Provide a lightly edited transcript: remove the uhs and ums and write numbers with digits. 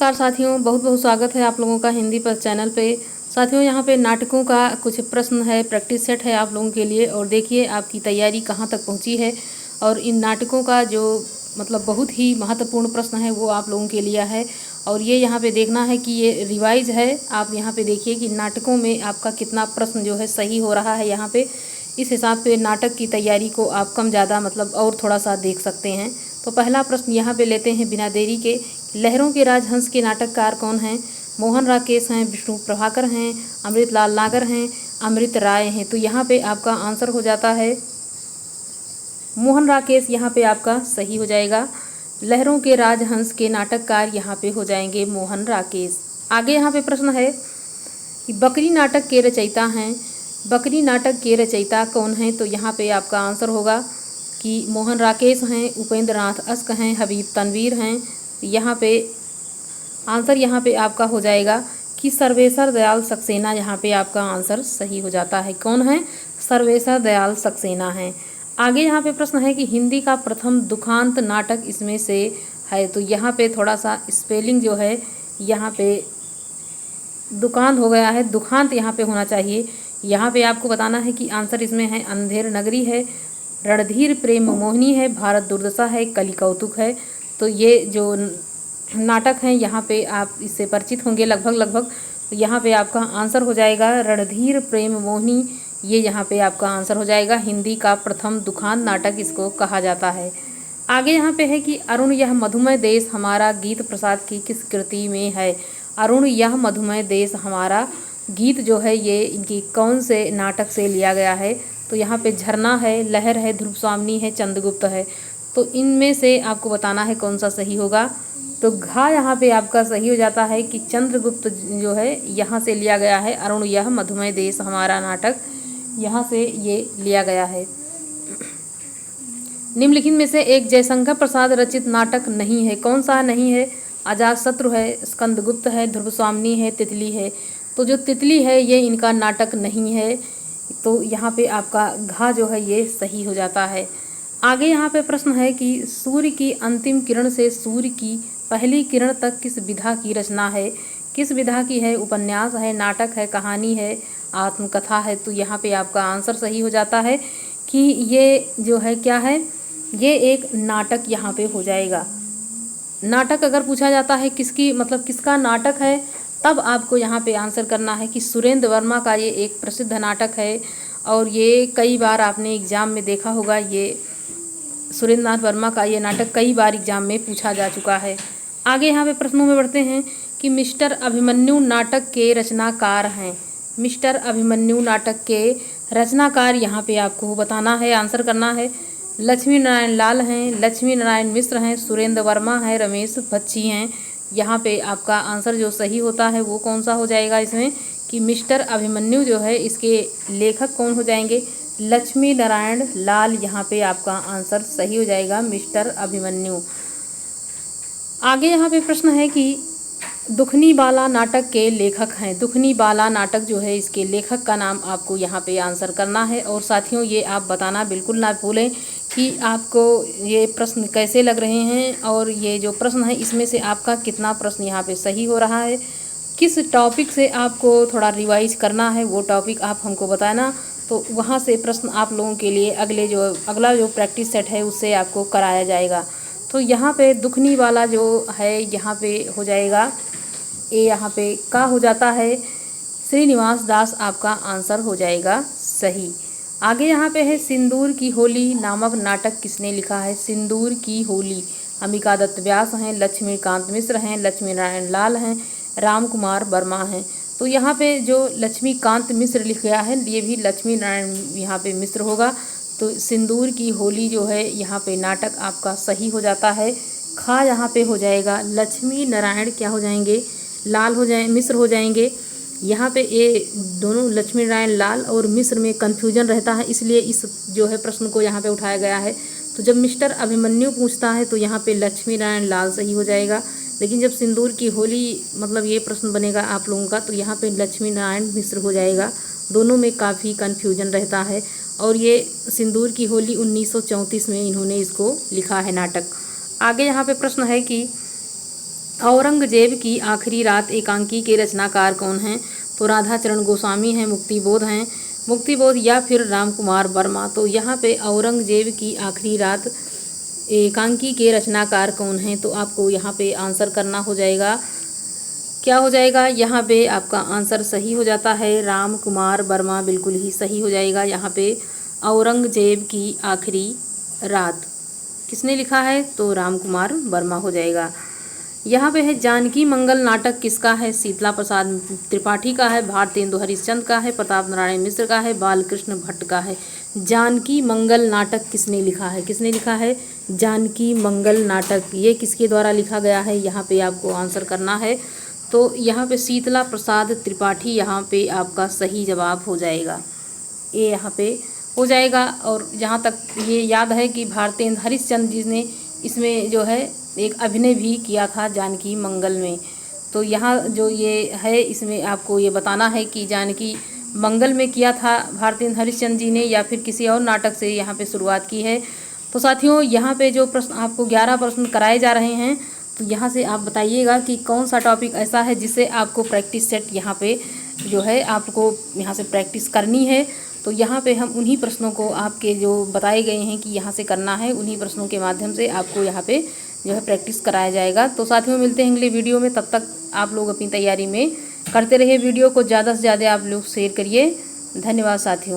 नमस्कार साथियों, बहुत बहुत स्वागत है आप लोगों का हिंदी पर चैनल पे। साथियों, यहाँ पे नाटकों का कुछ प्रश्न है, प्रैक्टिस सेट है आप लोगों के लिए। और देखिए आपकी तैयारी कहाँ तक पहुँची है। और इन नाटकों का जो बहुत ही महत्वपूर्ण प्रश्न है वो आप लोगों के लिए है। और ये यहाँ पे देखना है कि ये रिवाइज है। आप यहाँ पे देखिए कि नाटकों में आपका कितना प्रश्न जो है सही हो रहा है। यहाँ पे इस हिसाब से नाटक की तैयारी को आप कम ज़्यादा और थोड़ा सा देख सकते हैं। तो पहला प्रश्न यहाँ पे लेते हैं बिना देरी के। लहरों के राजहंस के नाटककार कौन हैं? मोहन राकेश हैं, विष्णु प्रभाकर हैं, अमृतलाल नागर हैं, अमृत राय हैं। तो यहाँ पे आपका आंसर हो जाता है मोहन राकेश। यहाँ पे आपका सही हो जाएगा। लहरों के राजहंस के नाटककार यहाँ पे हो जाएंगे मोहन राकेश। आगे यहाँ पे प्रश्न है कि बकरी नाटक के रचयिता हैं। बकरी नाटक के रचयिता कौन हैं? तो यहाँ पे आपका आंसर होगा कि मोहन राकेश हैं, उपेंद्र नाथ अश्क हैं, हबीब तनवीर हैं। यहाँ पे आंसर यहाँ पे आपका हो जाएगा कि सर्वेश्वर दयाल सक्सेना। यहाँ पे आपका आंसर सही हो जाता है। कौन है? सर्वेश्वर दयाल सक्सेना हैं। आगे यहाँ पे प्रश्न है कि हिंदी का प्रथम दुखांत नाटक इसमें से है। तो यहाँ पे थोड़ा सा स्पेलिंग जो है यहाँ पे दुकांत हो गया है, दुखांत यहाँ पे होना चाहिए। यहाँ पे आपको बताना है कि आंसर इसमें है अंधेर नगरी है, रणधीर प्रेम मोहिनी है, भारत दुर्दशा है, कली कौतुक है। तो ये जो नाटक हैं यहाँ पे आप इससे परिचित होंगे लगभग। तो यहाँ पे आपका आंसर हो जाएगा रणधीर प्रेम मोहिनी। ये यहाँ पे आपका आंसर हो जाएगा। हिंदी का प्रथम दुखांत नाटक इसको कहा जाता है। आगे यहाँ पे है कि अरुण यह मधुमय देश हमारा गीत प्रसाद की किस कृति में है? अरुण यह मधुमय देश हमारा गीत जो है ये इनकी कौन से नाटक से लिया गया है? तो यहाँ पे झरना है, लहर है, ध्रुव स्वामिनी है, चंद्रगुप्त है। तो इनमें से आपको बताना है कौन सा सही होगा। तो घा यहाँ पे आपका सही हो जाता है कि चंद्रगुप्त जो है यहाँ से लिया गया है। अरुण यह मधुमय देश हमारा नाटक यहाँ से ये लिया गया है। निम्नलिखित में से एक जयशंकर प्रसाद रचित नाटक नहीं है। कौन सा नहीं है? अजातशत्रु है, स्कंदगुप्त है, ध्रुव स्वामिनी है, तितली है। तो जो तितली है ये इनका नाटक नहीं है। तो यहाँ पे आपका घा जो है ये सही हो जाता है। आगे यहाँ पे प्रश्न है कि सूर्य की अंतिम किरण से सूर्य की पहली किरण तक किस विधा की रचना है? किस विधा की है? उपन्यास है, नाटक है, कहानी है, आत्मकथा है। तो यहाँ पे आपका आंसर सही हो जाता है कि ये जो है क्या है, ये एक नाटक यहाँ पे हो जाएगा। नाटक अगर पूछा जाता है किसकी किसका नाटक है, तब आपको यहाँ पे आंसर करना है कि सुरेंद्र वर्मा का ये एक प्रसिद्ध नाटक है। और ये कई बार आपने एग्ज़ाम में देखा होगा। ये सुरेंद्र नाथ वर्मा का ये नाटक कई बार एग्जाम में पूछा जा चुका है। आगे यहाँ पे प्रश्नों में बढ़ते हैं कि मिस्टर अभिमन्यु नाटक के रचनाकार हैं। मिस्टर अभिमन्यु नाटक के रचनाकार यहाँ पे आपको बताना है, आंसर करना है। लक्ष्मी नारायण लाल हैं, लक्ष्मी नारायण मिश्र हैं, सुरेंद्र वर्मा हैं, रमेश बच्ची हैं। यहाँ पे आपका आंसर जो सही होता है वो कौन सा हो जाएगा इसमें कि मिस्टर अभिमन्यु जो है इसके लेखक कौन हो जाएंगे? लक्ष्मी नारायण लाल। यहाँ पे आपका आंसर सही हो जाएगा मिस्टर अभिमन्यु। आगे यहाँ पे प्रश्न है कि दुखनी बाला नाटक के लेखक हैं। दुखनी बाला नाटक जो है इसके लेखक का नाम आपको यहाँ पे आंसर करना है। और साथियों ये आप बताना बिल्कुल ना भूलें कि आपको ये प्रश्न कैसे लग रहे हैं। और ये जो प्रश्न है इसमें से आपका कितना प्रश्न यहाँ पे सही हो रहा है, किस टॉपिक से आपको थोड़ा रिवाइज करना है वो टॉपिक आप हमको बताना। तो वहाँ से प्रश्न आप लोगों के लिए अगला जो प्रैक्टिस सेट है उससे आपको कराया जाएगा। तो यहाँ पे दुखनी वाला जो है यहाँ पे हो जाएगा, ये यहाँ पे का हो जाता है श्रीनिवास दास। आपका आंसर हो जाएगा सही। आगे यहाँ पे है सिंदूर की होली नामक नाटक किसने लिखा है? सिंदूर की होली अंबिका दत्त व्यास हैं, लक्ष्मीकांत मिश्र हैं, लक्ष्मी नारायण लाल हैं, राम कुमार वर्मा हैं। तो यहाँ पे जो लक्ष्मीकांत मिश्र लिख गया है ये भी लक्ष्मी नारायण यहाँ पे मिश्र होगा। तो सिंदूर की होली जो है यहाँ पे नाटक आपका सही हो जाता है। खा यहाँ पे हो जाएगा लक्ष्मी नारायण क्या हो जाएंगे? लाल हो जाए, मिश्र हो जाएंगे। यहाँ पे ये दोनों लक्ष्मी नारायण लाल और मिश्र में कन्फ्यूजन रहता है, इसलिए इस जो है प्रश्न को यहाँ पे उठाया गया है। तो जब मिस्टर अभिमन्यु पूछता है तो यहाँ पे लक्ष्मी नारायण लाल सही हो जाएगा। लेकिन जब सिंदूर की होली ये प्रश्न बनेगा आप लोगों का तो यहाँ पे लक्ष्मी नारायण मिश्र हो जाएगा। दोनों में काफ़ी कन्फ्यूजन रहता है। और ये सिंदूर की होली 1934 में इन्होंने इसको लिखा है नाटक। आगे यहाँ पे प्रश्न है कि औरंगजेब की आखिरी रात एकांकी के रचनाकार कौन हैं? तो राधाचरण गोस्वामी हैं, मुक्तिबोध हैं, मुक्तिबोध या फिर रामकुमार वर्मा। तो यहाँ पे औरंगजेब की आखिरी रात एकांकी के रचनाकार कौन हैं? तो आपको यहाँ पे आंसर करना हो जाएगा, क्या हो जाएगा? यहाँ पे आपका आंसर सही हो जाता है, रामकुमार वर्मा बिल्कुल ही सही हो जाएगा। यहाँ पे औरंगजेब की आखिरी रात किसने लिखा है? तो रामकुमार वर्मा हो जाएगा। यहाँ पे है जानकी मंगल नाटक किसका है? शीतला प्रसाद त्रिपाठी का है, भारतेंदु हरिश्चंद्र का है, प्रताप नारायण मिश्र का है, बालकृष्ण भट्ट का है। जानकी मंगल नाटक किसने लिखा है? किसने लिखा है जानकी मंगल नाटक? ये किसके द्वारा लिखा गया है? यहाँ पे आपको आंसर करना है। तो यहाँ पे शीतला प्रसाद त्रिपाठी यहाँ पे आपका सही जवाब हो जाएगा, ये यहाँ पे हो जाएगा। और जहाँ तक ये याद है कि भारतेंदु हरिश्चंद्र जी ने इसमें जो है एक अभिनय भी किया था जानकी मंगल में। तो यहाँ जो ये है इसमें आपको ये बताना है कि जानकी मंगल में किया था भारतेंदु हरिश्चंद्र जी ने या फिर किसी और नाटक से यहाँ पे शुरुआत की है। तो साथियों यहाँ पे जो प्रश्न आपको 11 प्रश्न कराए जा रहे हैं, तो यहाँ से आप बताइएगा कि कौन सा टॉपिक ऐसा है जिससे आपको प्रैक्टिस सेट यहाँ पे जो है आपको यहाँ से प्रैक्टिस करनी है। तो यहाँ पे हम उन्हीं प्रश्नों को आपके जो बताए गए हैं कि यहाँ से करना है, उन्हीं प्रश्नों के माध्यम से आपको यहाँ पे जो है प्रैक्टिस कराया जाएगा। तो साथियों मिलते हैं अगले वीडियो में, तब तक आप लोग अपनी तैयारी में करते रहिए। वीडियो को ज़्यादा से ज़्यादा आप लोग शेयर करिए। धन्यवाद साथियों।